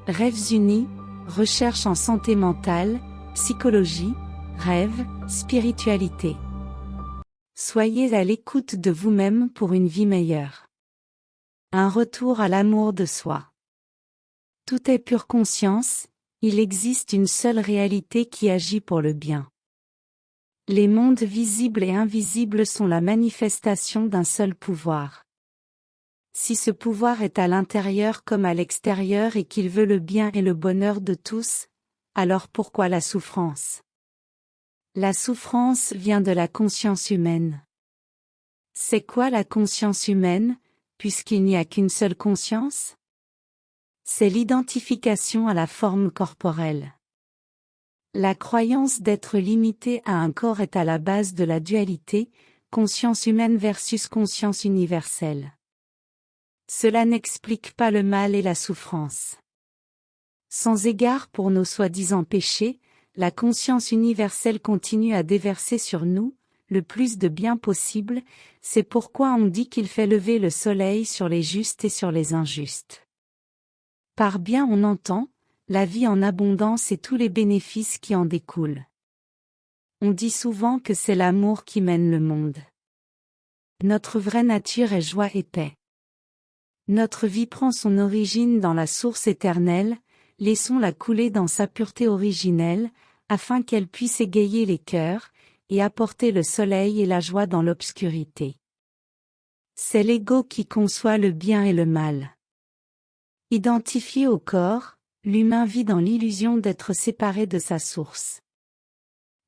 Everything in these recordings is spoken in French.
Rêves unis, recherche en santé mentale, psychologie, rêve, spiritualité. Soyez à l'écoute de vous-même pour une vie meilleure. Un retour à l'amour de soi. Tout est pure conscience, il existe une seule réalité qui agit pour le bien. Les mondes visibles et invisibles sont la manifestation d'un seul pouvoir. Si ce pouvoir est à l'intérieur comme à l'extérieur et qu'il veut le bien et le bonheur de tous, alors pourquoi la souffrance? La souffrance vient de la conscience humaine. C'est quoi la conscience humaine, puisqu'il n'y a qu'une seule conscience? C'est l'identification à la forme corporelle. La croyance d'être limité à un corps est à la base de la dualité, conscience humaine versus conscience universelle. Cela n'explique pas le mal et la souffrance. Sans égard pour nos soi-disant péchés, la conscience universelle continue à déverser sur nous, le plus de bien possible, c'est pourquoi on dit qu'il fait lever le soleil sur les justes et sur les injustes. Par bien on entend, la vie en abondance et tous les bénéfices qui en découlent. On dit souvent que c'est l'amour qui mène le monde. Notre vraie nature est joie et paix. Notre vie prend son origine dans la source éternelle, laissons-la couler dans sa pureté originelle, afin qu'elle puisse égayer les cœurs, et apporter le soleil et la joie dans l'obscurité. C'est l'ego qui conçoit le bien et le mal. Identifié au corps, l'humain vit dans l'illusion d'être séparé de sa source.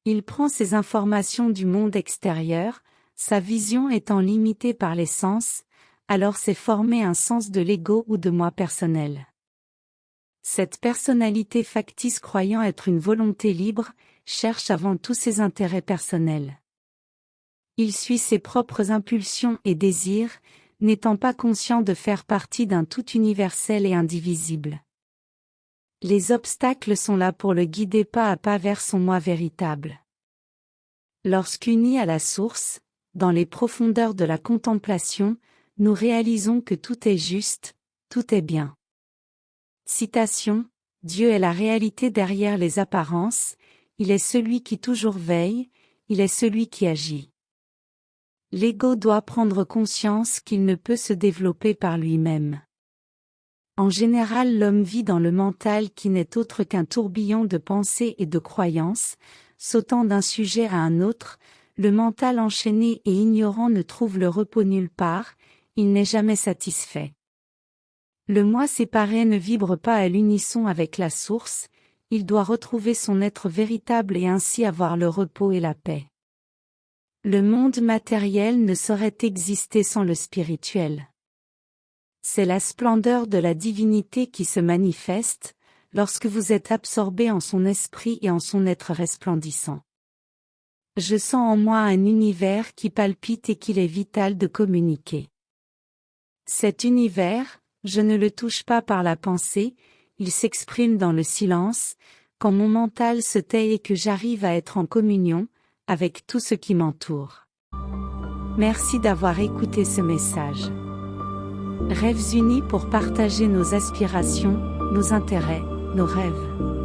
Il prend ses informations du monde extérieur, sa vision étant limitée par les sens, alors s'est formé un sens de l'ego ou de moi personnel. Cette personnalité factice croyant être une volonté libre, cherche avant tout ses intérêts personnels. Il suit ses propres impulsions et désirs, n'étant pas conscient de faire partie d'un tout universel et indivisible. Les obstacles sont là pour le guider pas à pas vers son moi véritable. Lorsqu'unis à la source, dans les profondeurs de la contemplation, nous réalisons que tout est juste, tout est bien. Citation, Dieu est la réalité derrière les apparences, il est celui qui toujours veille, il est celui qui agit. L'ego doit prendre conscience qu'il ne peut se développer par lui-même. En général, l'homme vit dans le mental qui n'est autre qu'un tourbillon de pensées et de croyances, sautant d'un sujet à un autre, le mental enchaîné et ignorant ne trouve le repos nulle part, il n'est jamais satisfait. Le moi séparé ne vibre pas à l'unisson avec la source, il doit retrouver son être véritable et ainsi avoir le repos et la paix. Le monde matériel ne saurait exister sans le spirituel. C'est la splendeur de la divinité qui se manifeste, lorsque vous êtes absorbé en son esprit et en son être resplendissant. Je sens en moi un univers qui palpite et qu'il est vital de communiquer. Cet univers, je ne le touche pas par la pensée, il s'exprime dans le silence, quand mon mental se tait et que j'arrive à être en communion avec tout ce qui m'entoure. Merci d'avoir écouté ce message. Rêves unis pour partager nos aspirations, nos intérêts, nos rêves.